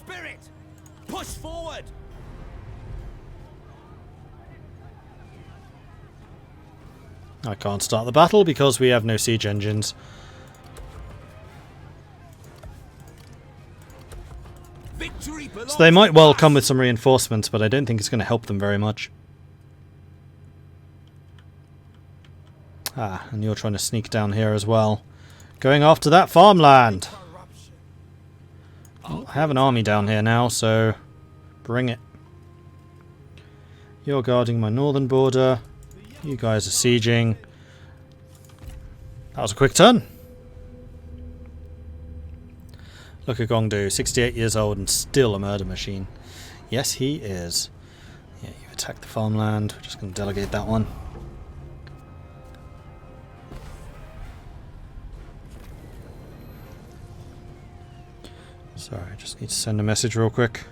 spirit! Push forward! I can't start the battle because we have no siege engines. So they might well come with some reinforcements, but I don't think it's going to help them very much. Ah, and you're trying to sneak down here as well. Going after that farmland! I have an army down here now, so bring it. You're guarding my northern border. You guys are sieging. That was a quick turn. Look at Gong Zhuo, 68 years old and still a murder machine. Yes, he is. Yeah, you've attacked the farmland. We're just going to delegate that one. Sorry, I just need to send a message real quick.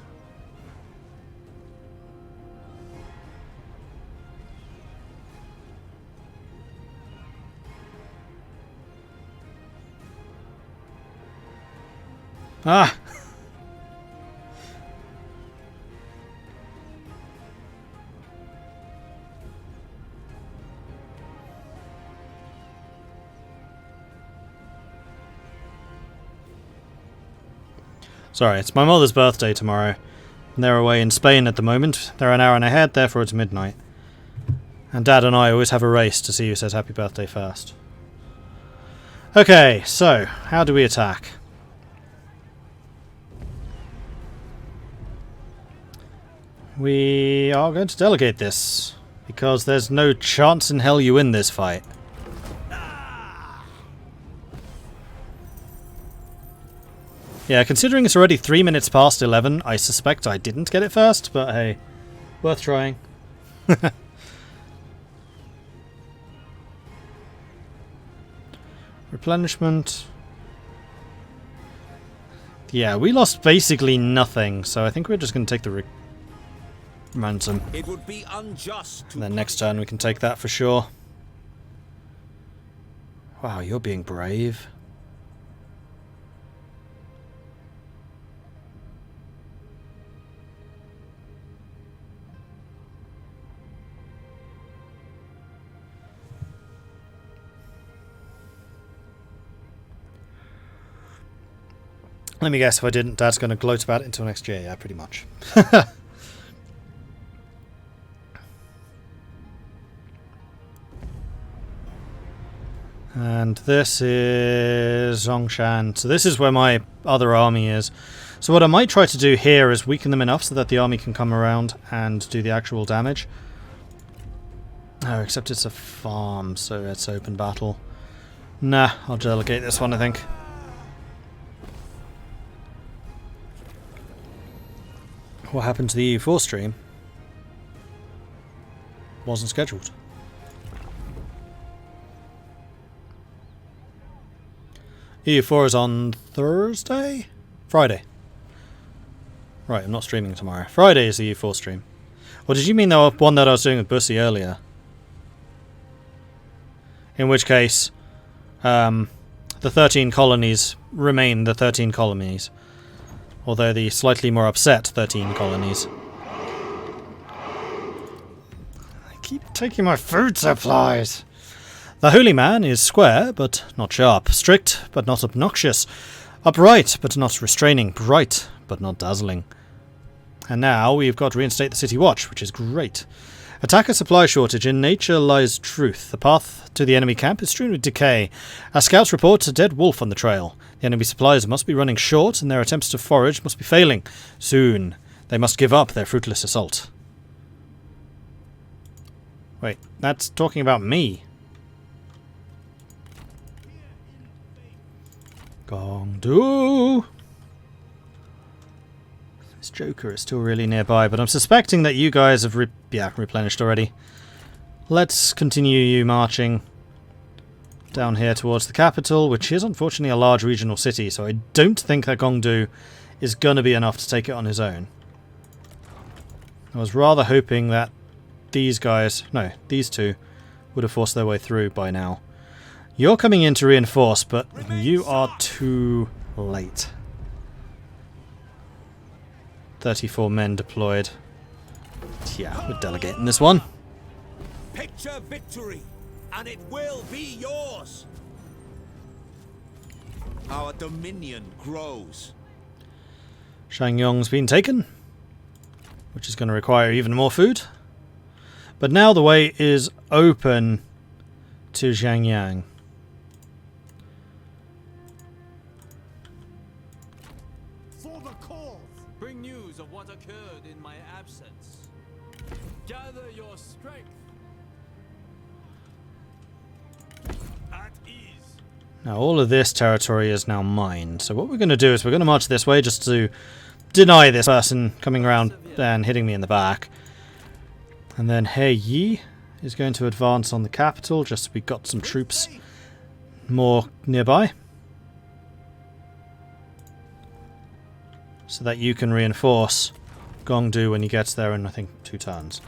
Ah! Sorry, it's my mother's birthday tomorrow. And they're away in Spain at the moment. They're an hour and ahead, therefore it's midnight. And Dad and I always have a race to see who says happy birthday first. Okay, so, how do we attack? We are going to delegate this, because there's no chance in hell you win this fight. Yeah, considering it's already 3 minutes past 11, I suspect I didn't get it first, but hey, worth trying. Replenishment. Yeah, we lost basically nothing, so I think we're just going to take the ransom. It would be unjust. And then next turn we can take that for sure. Wow, you're being brave. Let me guess, if I didn't, Dad's going to gloat about it until next year. Yeah, pretty much. And this is Zhongshan. So this is where my other army is. So what I might try to do here is weaken them enough so that the army can come around and do the actual damage. Oh, except it's a farm, so it's open battle. Nah, I'll delegate this one, I think. What happened to the EU4 stream? Wasn't scheduled. EU4 is on Thursday? Friday. Right, I'm not streaming tomorrow. Friday is the EU4 stream. Or did you mean the one that I was doing with Bussy earlier? In which case, the 13 colonies remain the 13 colonies. Although the slightly more upset 13 colonies. I keep taking my food supplies! The holy man is square, but not sharp. Strict, but not obnoxious. Upright, but not restraining. Bright, but not dazzling. And now we've got reinstate the city watch, which is great. Attack a supply shortage. In nature lies truth. The path to the enemy camp is strewn with decay. Our scouts report a dead wolf on the trail. The enemy supplies must be running short, and their attempts to forage must be failing. Soon, they must give up their fruitless assault. Wait, that's talking about me. Gong Zhuo. This Joker is still really nearby, but I'm suspecting that you guys have replenished already. Let's continue you marching down here towards the capital, which is unfortunately a large regional city, so I don't think that Gong Zhuo is going to be enough to take it on his own. I was rather hoping that these guys, no, these two, would have forced their way through by now. You're coming in to reinforce, but you are too late. 34 men deployed. Yeah, we're delegating this one. Picture victory, and it will be yours. Our dominion grows. Shangyong's been taken, which is going to require even more food. But now the way is open to Zhangyang. For the cause. Bring news of what occurred in my absence. Gather your strength. At ease. Now all of this territory is now mine. So what we're going to do is we're going to march this way just to deny this person coming around and hitting me in the back. And then He Yi is going to advance on the capital just so we got some troops more nearby. So that you can reinforce Gong Du when he gets there in, I think, 2 turns.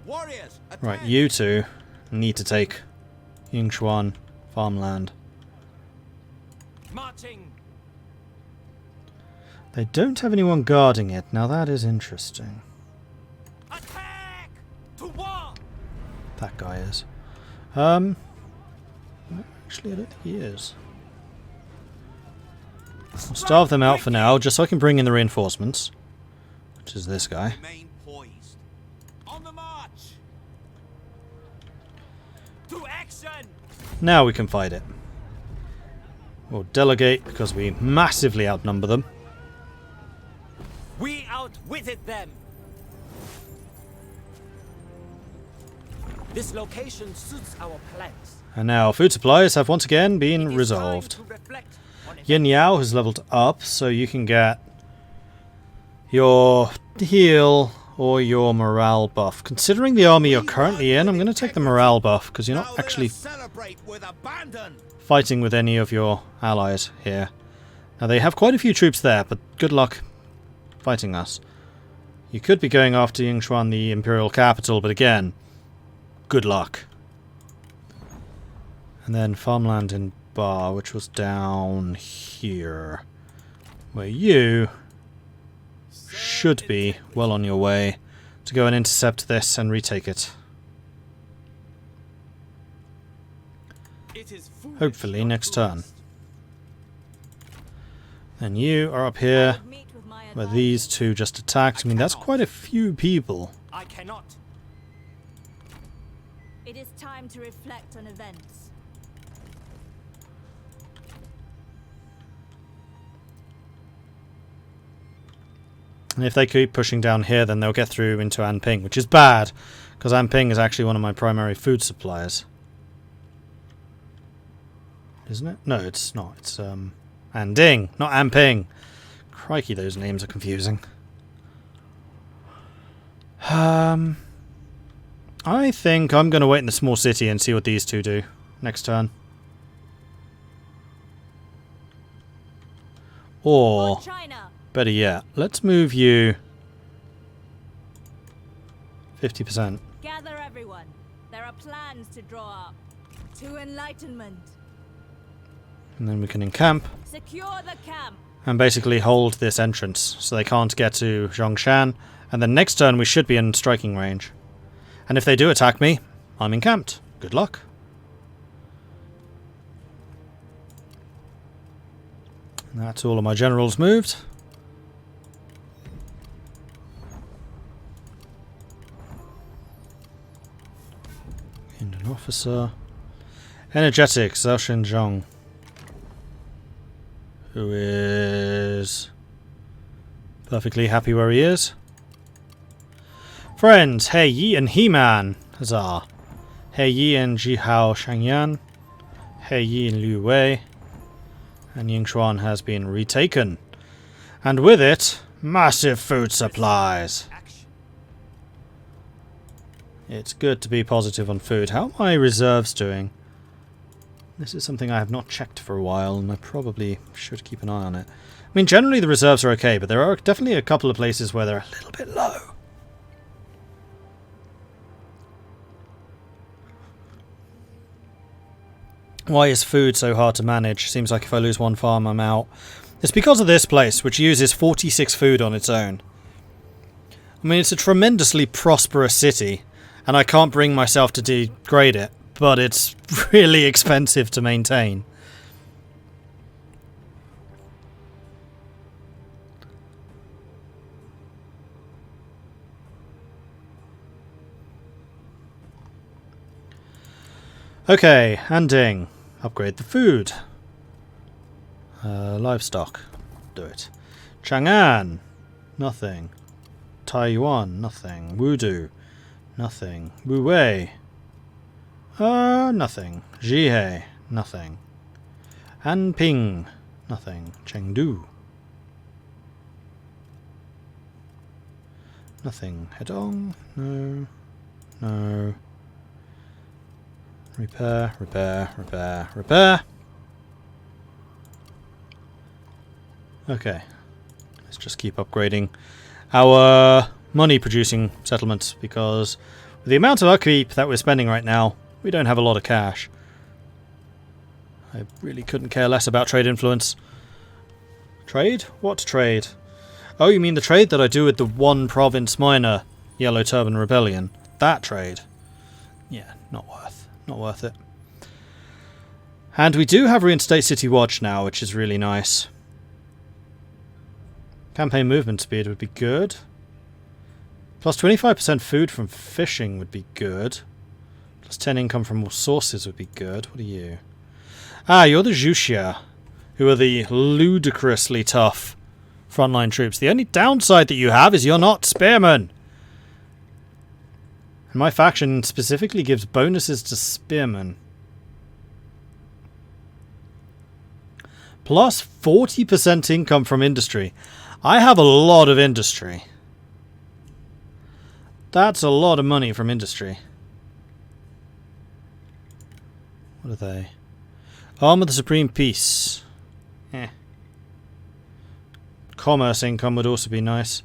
Warriors, Right, you two need to take Yingxuan farmland. Marching. They don't have anyone guarding it. Now that is interesting. Attack! To war! That guy is. Actually, I don't think he is. I'll starve them out for now, just so I can bring in the reinforcements. Which is this guy. remain poised. On the march. To action! Now we can fight it. We'll delegate because we massively outnumber them. We outwitted them. This location suits our plans. And now food supplies have once again been resolved. Yin Yao has leveled up, so you can get your heal or your morale buff. Considering the army you're currently in, I'm going to take the morale buff, because you're not actually celebrate with abandon. fighting with any of your allies here. Now they have quite a few troops there, but good luck fighting us. You could be going after Yingxuan, the imperial capital, but again, good luck. And then farmland in Bar, which was down here, where you should be well on your way to go and intercept this and retake it. Hopefully next turn. Then you are up here, where these two just attacked. I mean, that's quite a few people. I cannot. It is time to reflect on events. And if they keep pushing down here, then they'll get through into Anping, which is bad, because Anping is actually one of my primary food suppliers. Isn't it? No, it's not. It's Anding, not Anping. Crikey, those names are confusing. I think I'm going to wait in the small city and see what these two do next turn. Or China. better yet, let's move you 50%. Gather everyone. There are plans to draw up. To enlightenment. And then we can encamp Secure the camp. and basically hold this entrance so they can't get to Zhongshan. And then next turn we should be in striking range. And if they do attack me, I'm encamped. Good luck. And that's all of my generals moved. Indian officer. Energetic, Zhao Shenzhong. Who is perfectly happy where he is. Friends, He Yi and He-Man. Huzzah. He Yi and Jihao Shangyan. He Yi and Liu Wei. And Yingxuan has been retaken. And with it, massive food supplies. It's good to be positive on food. How are my reserves doing? This is something I have not checked for a while, and I probably should keep an eye on it. I mean, generally the reserves are okay, but there are definitely a couple of places where they're a little bit low. Why is food so hard to manage? Seems like if I lose one farm, I'm out. It's because of this place, which uses 46 food on its own. I mean, it's a tremendously prosperous city, and I can't bring myself to degrade it, but it's really expensive to maintain. Okay, Handing. Upgrade the food. Livestock. Do it. Chang'an. Nothing. Taiwan. Nothing. Wudu. Nothing. Wuwei. Nothing. Jihei. Nothing. Anping. Nothing. Chengdu. Nothing. Hedong. No. No. Repair, repair, repair, repair. Okay. Let's just keep upgrading our money producing settlements, because with the amount of upkeep that we're spending right now, we don't have a lot of cash. I really couldn't care less about trade influence. Trade? What trade? Oh, you mean the trade that I do with the one province minor Yellow Turban Rebellion? That trade? Yeah, not worth it. And we do have Reinstate City Watch now, which is really nice. Campaign movement speed would be good. Plus 25% food from fishing would be good. Plus 10 income from all sources would be good. What are you? Ah, you're the Zhuxia, who are the ludicrously tough frontline troops. The only downside that you have is you're not spearmen. And my faction specifically gives bonuses to spearmen. Plus 40% income from industry. I have a lot of industry. That's a lot of money from industry. What are they? Arm of the Supreme Peace. Commerce income would also be nice.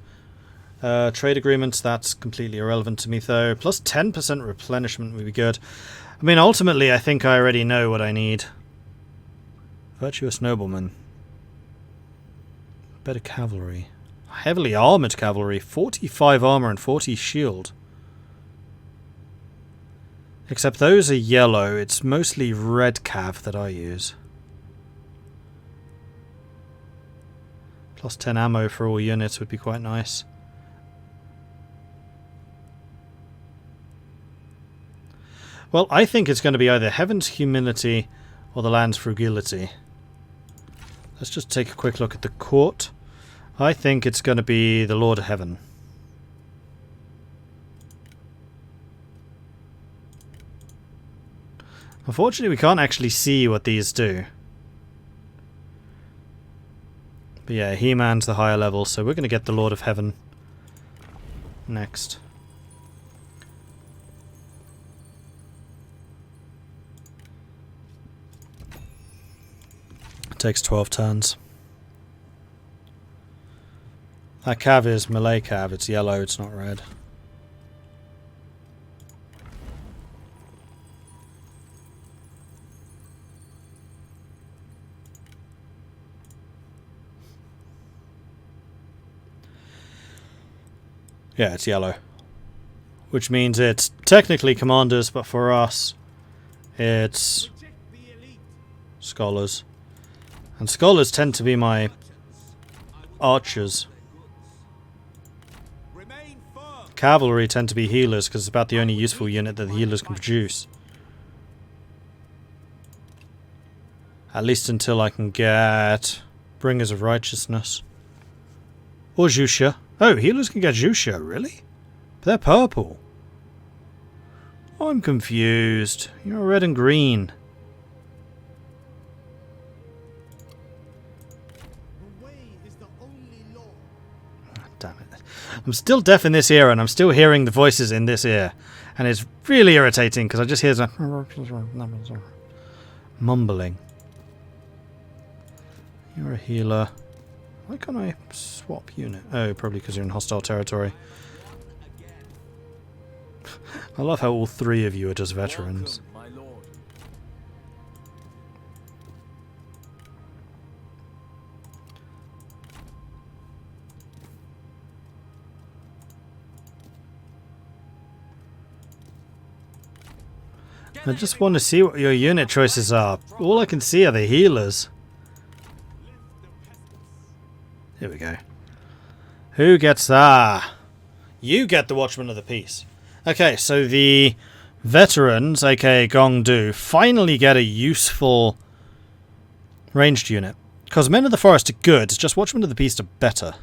Trade agreements, that's completely irrelevant to me though. Plus 10% replenishment would be good. I mean, ultimately I think I already know what I need. Virtuous nobleman. Better cavalry. Heavily armoured cavalry. 45 armour and 40 shield. Except those are yellow. It's mostly red cav that I use. Plus 10 ammo for all units would be quite nice. Well, I think it's going to be either Heaven's Humility or the Land's Frugility. Let's just take a quick look at the court. I think it's going to be the Lord of Heaven. Unfortunately, we can't actually see what these do. But yeah, He-Man's the higher level, so we're going to get the Lord of Heaven next. Takes 12 turns. That cav is melee cav. It's yellow, it's not red. Yeah, it's yellow. Which means it's technically commanders, but for us, it's scholars. And scholars tend to be my archers. Cavalry tend to be healers, because it's about the only useful unit that the healers can produce. At least until I can get Bringers of Righteousness. Or Zhuxia. Oh, healers can get Zhuxia, really? But they're purple. Oh, I'm confused. You're red and green. Damn it. I'm still deaf in this ear, and I'm still hearing the voices in this ear. And it's really irritating, because I just hear some mumbling. You're a healer. Why can't I swap unit? Oh, probably because you're in hostile territory. I love how all three of you are just veterans. I just want to see what your unit choices are. All I can see are the healers. Here we go. Who gets that? You get the Watchman of the Peace. Okay, so the veterans, aka Gong do, finally get a useful ranged unit. Because Men of the Forest are good, it's just Watchmen of the Peace are better.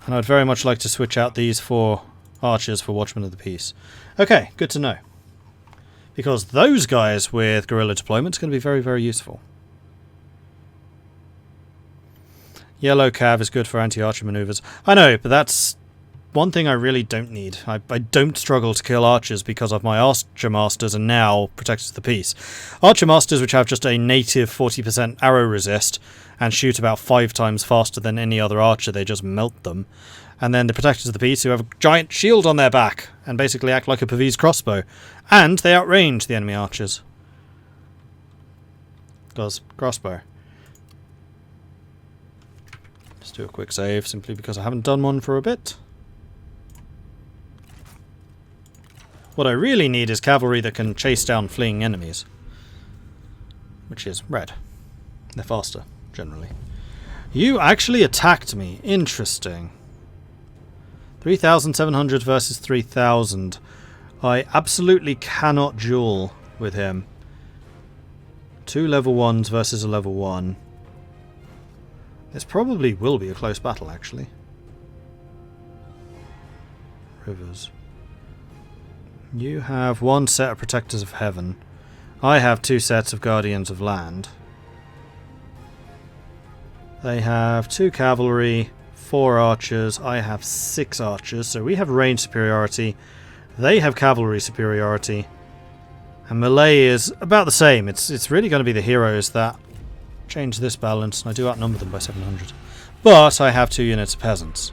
And I'd very much like to switch out these 4 archers for Watchmen of the Peace. Okay, good to know. Because those guys with guerrilla deployment is going to be very, very useful. Yellow cav is good for anti-archer maneuvers. I know, but that's one thing I really don't need. I don't struggle to kill archers because of my archer masters and now protectors of the peace. Archer masters, which have just a native 40% arrow resist and shoot about 5 times faster than any other archer, they just melt them. And then the protectors of the peace, who have a giant shield on their back and basically act like a Pavese crossbow. And they outrange the enemy archers. Because crossbow. Let's do a quick save, simply because I haven't done one for a bit. What I really need is cavalry that can chase down fleeing enemies. Which is red. They're faster, generally. You actually attacked me. Interesting. 3,700 versus 3,000. I absolutely cannot duel with him. 2 level 1s versus a level 1. This probably will be a close battle, actually. Rivers. You have 1 set of Protectors of Heaven. I have 2 sets of Guardians of Land. They have 2 cavalry, 4 archers. I have 6 archers, so we have range superiority. They have cavalry superiority. And melee is about the same. It's really going to be the heroes that change this balance, and I do outnumber them by 700. But I have 2 units of peasants.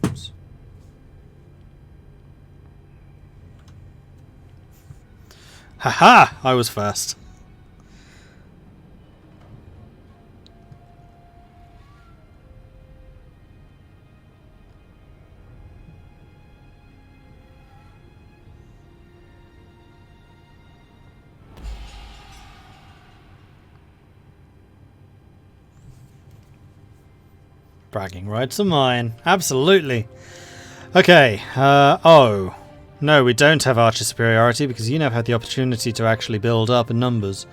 Oops. Haha! I was first. Bragging rights are mine. Absolutely. Okay. Oh. No, we don't have archer superiority because you never had the opportunity to actually build up in numbers.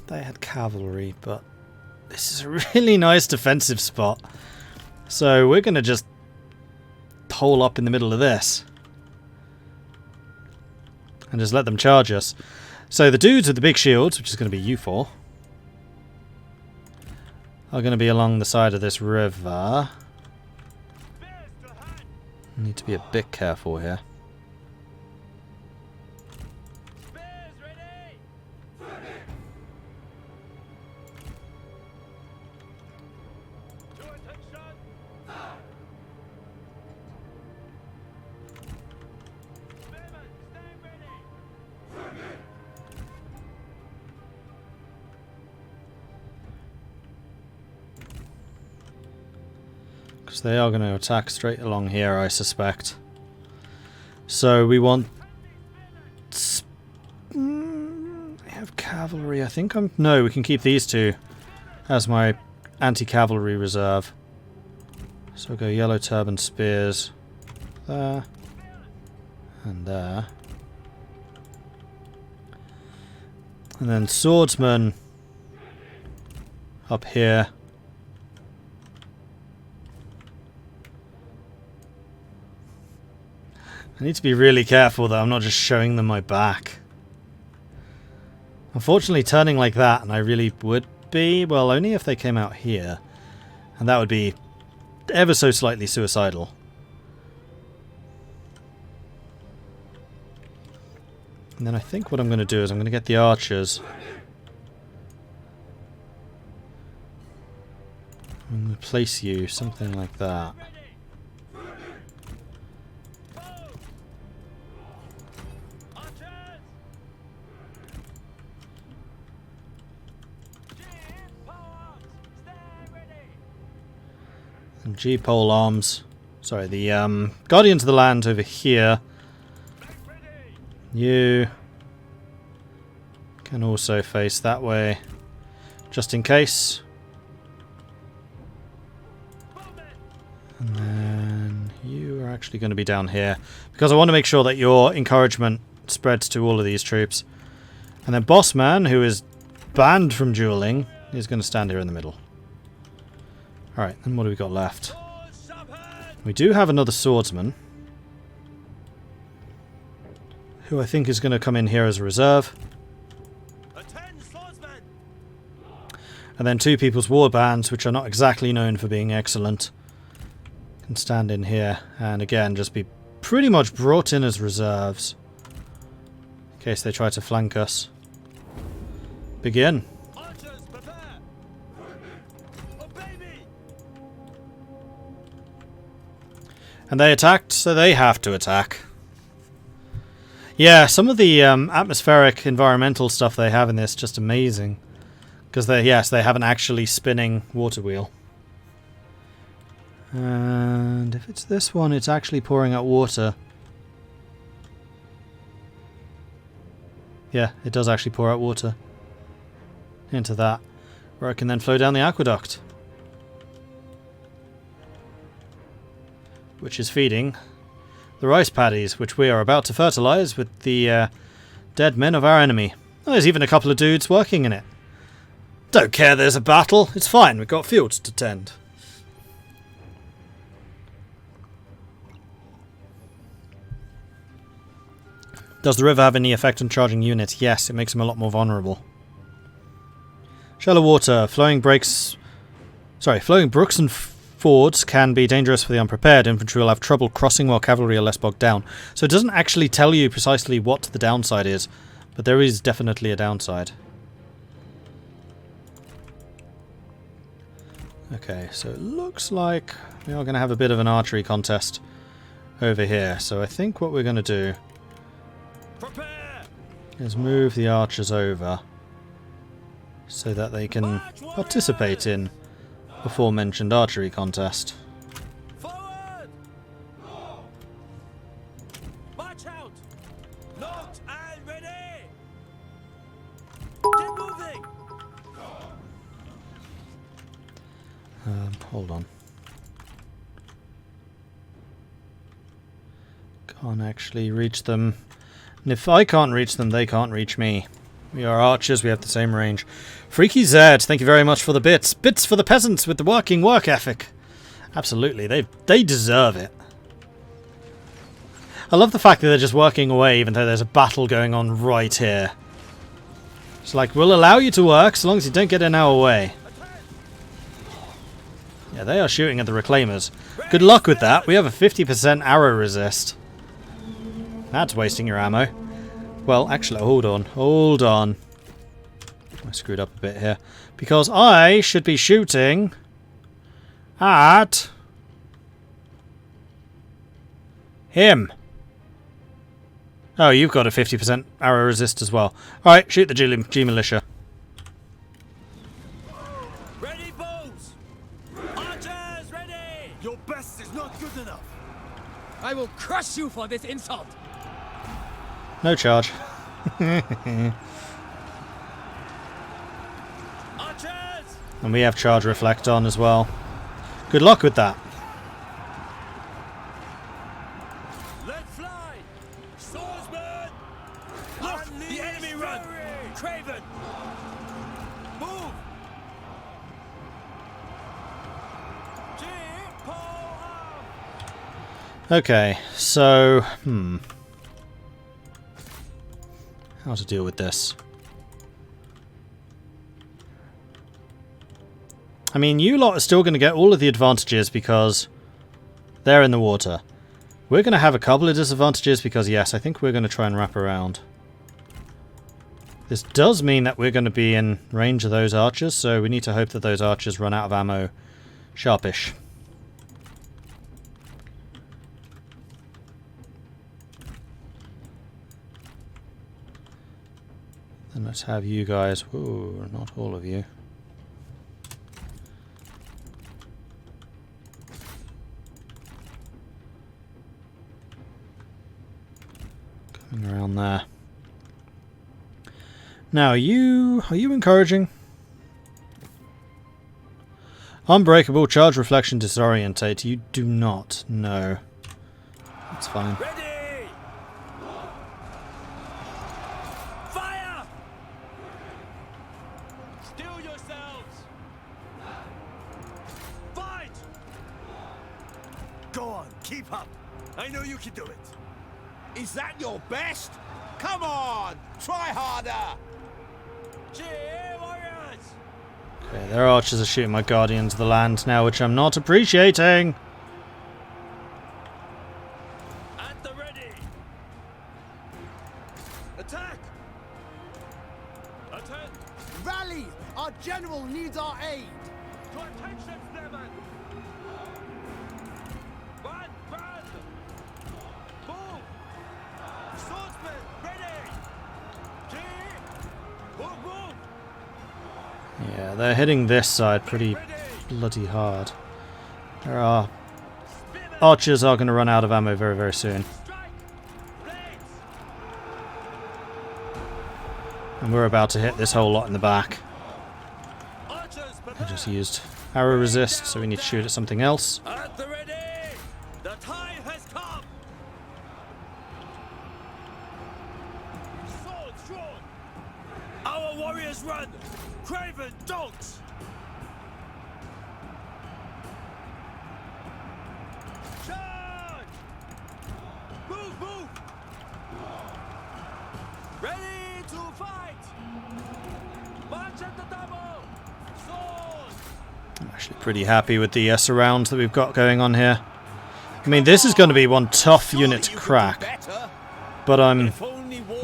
They had cavalry, but this is a really nice defensive spot. So we're going to just hole up in the middle of this. And just let them charge us. So the dudes with the big shields, which is going to be you 4, are going to be along the side of this river. Need to be a bit careful here. Because they are going to attack straight along here, I suspect. So we want... I have cavalry, I think I'm... No, we can keep these 2 as my anti-cavalry reserve. So we'll go yellow turban spears there and there. And then swordsman up here. I need to be really careful that I'm not just showing them my back. Unfortunately, turning like that, and I really would be, well, only if they came out here. And that would be ever so slightly suicidal. And then I think what I'm going to do is I'm going to get the archers. I'm going to place you, something like that. And G-pole arms. Sorry, the Guardians of the Land over here. You can also face that way, just in case. And then you are actually going to be down here, because I want to make sure that your encouragement spreads to all of these troops. And then Boss Man, who is banned from dueling, is going to stand here in the middle. Alright, then what do we got left? We do have another swordsman, who I think is going to come in here as a reserve. And then two people's war bands, which are not exactly known for being excellent, can stand in here and again just be pretty much brought in as reserves in case they try to flank us. Begin. And they attacked, so they have to attack. Yeah, some of the atmospheric environmental stuff they have in this just amazing. Because they have an actually spinning water wheel. And if it's this one, it's actually pouring out water. Yeah, it does actually pour out water into that, where it can then flow down the aqueduct, which is feeding the rice paddies, which we are about to fertilize with the dead men of our enemy. Oh, there's even a couple of dudes working in it. Don't care there's a battle, it's fine, we've got fields to tend. Does the river have any effect on charging units? Yes, it makes them a lot more vulnerable. Shallow water, flowing brooks and fords can be dangerous for the unprepared. Infantry will have trouble crossing while cavalry are less bogged down. So it doesn't actually tell you precisely what the downside is, but there is definitely a downside. Okay, so it looks like we are going to have a bit of an archery contest over here. So I think what we're going to do is move the archers over so that they can participate in the aforementioned archery contest. Forward! March out! Locked and ready! Get moving! Hold on. Can't actually reach them. And if I can't reach them, they can't reach me. We are archers, we have the same range. Freaky Zed, thank you very much for the bits. Bits for the peasants with the working work ethic. Absolutely, they deserve it. I love the fact that they're just working away even though there's a battle going on right here. It's like, we'll allow you to work so long as you don't get in our way. Yeah, they are shooting at the reclaimers. Good luck with that. We have a 50% arrow resist. That's wasting your ammo. Well, actually, hold on. I screwed up a bit here. Because I should be shooting at him. Oh, you've got a 50% arrow resist as well. Alright, shoot the G militia. Ready, bows! Archers, ready! Your best is not good enough. I will crush you for this insult! No charge. Archers! And we have charge reflect on as well. Good luck with that. Let fly! Swordsman! Look! The enemy run! Craven! Move! Okay, so how to deal with this? I mean, you lot are still going to get all of the advantages because they're in the water. We're going to have a couple of disadvantages because, yes, I think we're going to try and wrap around. This does mean that we're going to be in range of those archers, so we need to hope that those archers run out of ammo sharpish. Then let's have you guys... Ooh, not all of you. Around there. Now, are you encouraging? Unbreakable, charge, reflection, disorientate. You do not. No. That's fine. Ready! Fire! Still yourselves! Fight! Go on, keep up. I know you can do it. Is that your best? Come on! Try harder! Cheer, warriors! Okay, their archers are shooting my guardians of the land now, which I'm not appreciating. At the ready! Attack! Attend! Rally! Our general needs our aid. To attention, Turban! Run! Run! Move! Swordsman, ready! Move! Move! Yeah, they're hitting this side pretty bloody hard. There are archers are going to run out of ammo very, very soon. Strike! Blades! And we're about to hit this whole lot in the back. Archers, I prepare! just used arrow resist, so we need to shoot at something else. At the ready! The time has come! Swords drawn! Our warriors run! Craven dogs! Charge! Move, move! Ready to fight! March at the double! Swords! I'm actually pretty happy with the surround that we've got going on here. I mean, this is going to be one tough unit to crack, but I'm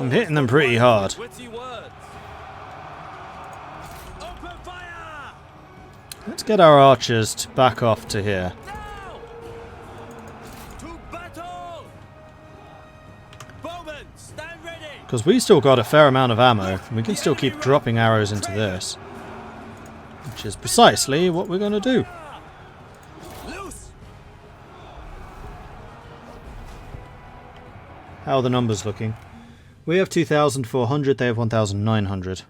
hitting them pretty hard. Witty words! Open fire! Let's get our archers to back off to here. Now! To battle! Bowmen, stand ready! Because we still got a fair amount of ammo, and we can still keep dropping arrows into this. Which is precisely what we're going to do. Loose! How are the numbers looking? We have 2,400, they have 1,900.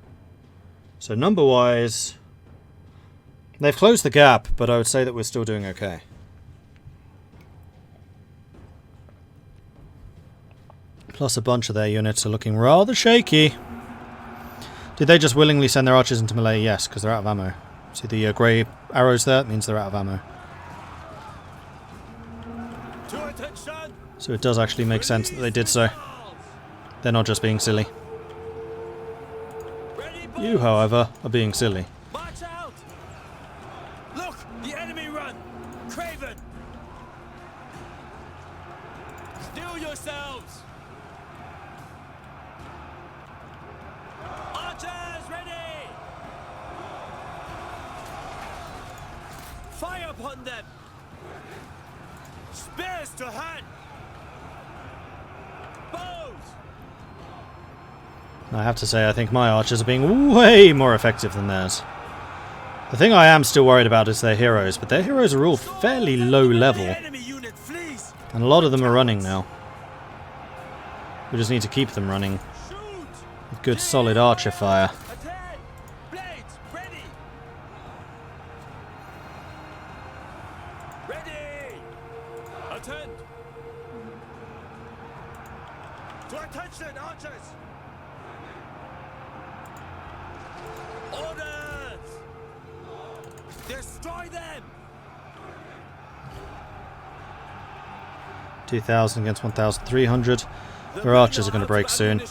So number-wise, they've closed the gap, but I would say that we're still doing okay. Plus a bunch of their units are looking rather shaky. Did they just willingly send their archers into melee? Yes, because they're out of ammo. See the grey arrows there? It means they're out of ammo. To attention! So it does actually make sense that they did so. They're not just being silly. Ready, You, however, are being silly. march out! Look, the enemy run! Craven! Still yourselves! Archers ready! Fire upon them! Spears to hand! Bows! I have to say, I think my archers are being way more effective than theirs. The thing I am still worried about is their heroes, but their heroes are all fairly low level, The enemy unit flees! and a lot of them are running now. We just need to keep them running Shoot! with good solid archer fire. Attack! Blades ready! Ready! Attend! To attention, archers! Orders! Destroy them! 2,000 against 1,300. Their archers are going to break soon.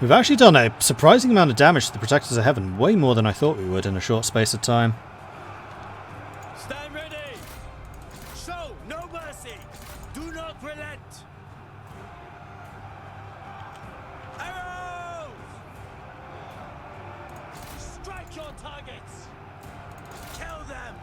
We've actually done a surprising amount of damage to the Protectors of Heaven, way more than I thought we would in a short space of time. Stand ready! Show no mercy! Do not relent! Arrows! Strike your targets! Kill them!